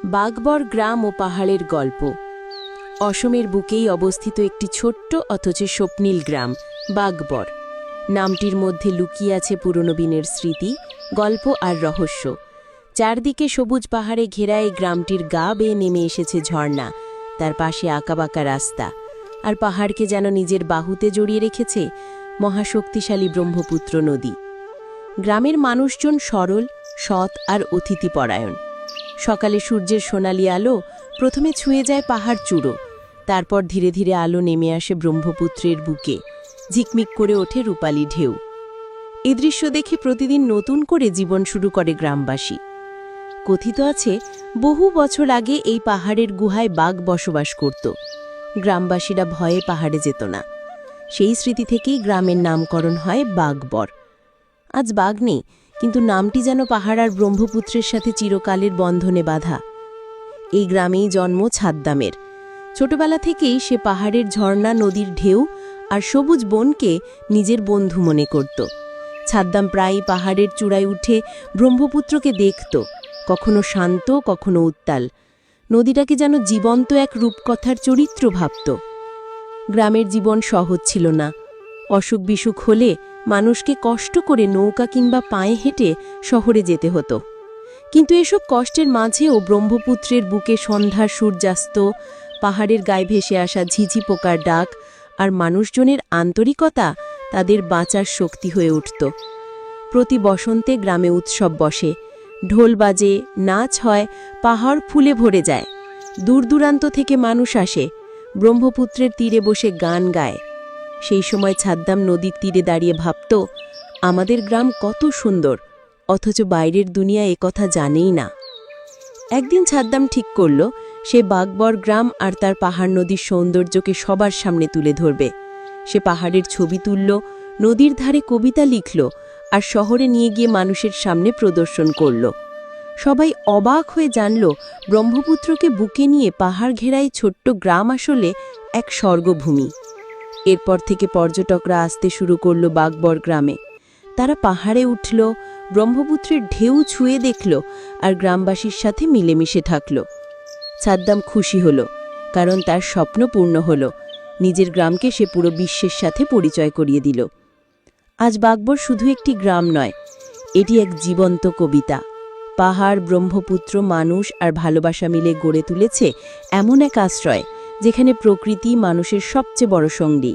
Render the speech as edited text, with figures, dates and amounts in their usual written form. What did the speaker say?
বাগবর গ্রাম ও পাহাড়ের গল্প। অসমের বুকেই অবস্থিত একটি ছোট্ট অথচ স্বপ্নীল গ্রাম বাগবর। নামটির মধ্যে লুকিয়ে আছে পুরনো দিনের স্মৃতি, গল্প আর রহস্য। চারদিকে সবুজ পাহাড়ে ঘেরা এই গ্রামটির গা বেয়ে নেমে এসেছে ঝর্ণা, তার পাশে আঁকাবাঁকা রাস্তা, আর পাহাড়কে যেন নিজের বাহুতে জড়িয়ে রেখেছে মহাশক্তিশালী ব্রহ্মপুত্র নদী। গ্রামের মানুষজন সরল, সৎ আর অতিথিপরায়ণ। সকালে সূর্যের সোনালি আলো প্রথমে ছুঁয়ে যায় পাহাড় চূড়ো, তারপর ধীরে ধীরে আলো নেমে আসে ব্রহ্মপুত্রের বুকে, ঝিকমিক করে ওঠে রূপালী ঢেউ। এ দৃশ্য দেখে প্রতিদিন নতুন করে জীবন শুরু করে গ্রামবাসী। কথিত আছে, বহু বছর আগে এই পাহাড়ের গুহায় বাঘ বসবাস করত। গ্রামবাসীরা ভয়ে পাহাড়ে যেত না। সেই স্মৃতি থেকেই গ্রামের নামকরণ হয় বাগবর। আজ বাঘ নেই, কিন্তু নামটি যেন পাহাড় আর ব্রহ্মপুত্রের সাথে চিরকালের বন্ধনে বাঁধা। এই গ্রামেই জন্ম ছাদ্দামের। ছোটবেলা থেকেই সে পাহাড়ের ঝর্ণা, নদীর ঢেউ আর সবুজ বনকে নিজের বন্ধু মনে করত। ছাদ্দাম প্রায়ই পাহাড়ের চূড়ায় উঠে ব্রহ্মপুত্রকে দেখত, কখনো শান্ত, কখনো উত্তাল। নদীটাকে যেন জীবন্ত এক রূপকথার চরিত্র ভাবত। গ্রামের জীবন সহজ ছিল না। অসুখ বিসুখ হলে মানুষকে কষ্ট করে নৌকা কিংবা পায়ে হেঁটে শহরে যেতে হতো। কিন্তু এসব কষ্টের মাঝেও ব্রহ্মপুত্রের বুকে সন্ধ্যার সূর্যাস্ত, পাহাড়ের গায়ে ভেসে আসা ঝিঝি পোকার ডাক আর মানুষজনের আন্তরিকতা তাদের বাঁচার শক্তি হয়ে উঠত। প্রতি বসন্তে গ্রামে উৎসব বসে, ঢোল বাজে, নাচ হয়, পাহাড় ফুলে ভরে যায়। দূর দূরান্ত থেকে মানুষ আসে, ব্রহ্মপুত্রের তীরে বসে গান গায়। সেই সময় ছাদ্দাম নদীর তীরে দাঁড়িয়ে ভাবত, আমাদের গ্রাম কত সুন্দর, অথচ বাইরের দুনিয়া একথা জানেই না। একদিন ছাদ্দাম ঠিক করল, সে বাগবর গ্রাম আর তার পাহাড় নদীর সৌন্দর্যকে সবার সামনে তুলে ধরবে। সে পাহাড়ের ছবি তুলল, নদীর ধারে কবিতা লিখল, আর শহরে নিয়ে গিয়ে মানুষের সামনে প্রদর্শন করল। সবাই অবাক হয়ে জানল, ব্রহ্মপুত্রকে বুকে নিয়ে পাহাড় ঘেরাই ছোট্ট গ্রাম আসলে এক স্বর্গভূমি। এরপর থেকে পর্যটকরা আসতে শুরু করল বাগবর গ্রামে। তারা পাহাড়ে উঠল, ব্রহ্মপুত্রের ঢেউ ছুঁয়ে দেখল, আর গ্রামবাসীর সাথে মিলেমিশে থাকল। ছাদ্দাম খুশি হল, কারণ তার স্বপ্ন পূর্ণ হল। নিজের গ্রামকে সে পুরো বিশ্বের সাথে পরিচয় করিয়ে দিল। আজ বাগবর শুধু একটি গ্রাম নয়, এটি এক জীবন্ত কবিতা। পাহাড়, ব্রহ্মপুত্র, মানুষ আর ভালোবাসা মিলে গড়ে তুলেছে এমন এক আশ্রয়, যেখানে প্রকৃতি মানুষের সবচেয়ে বড় সঙ্গী।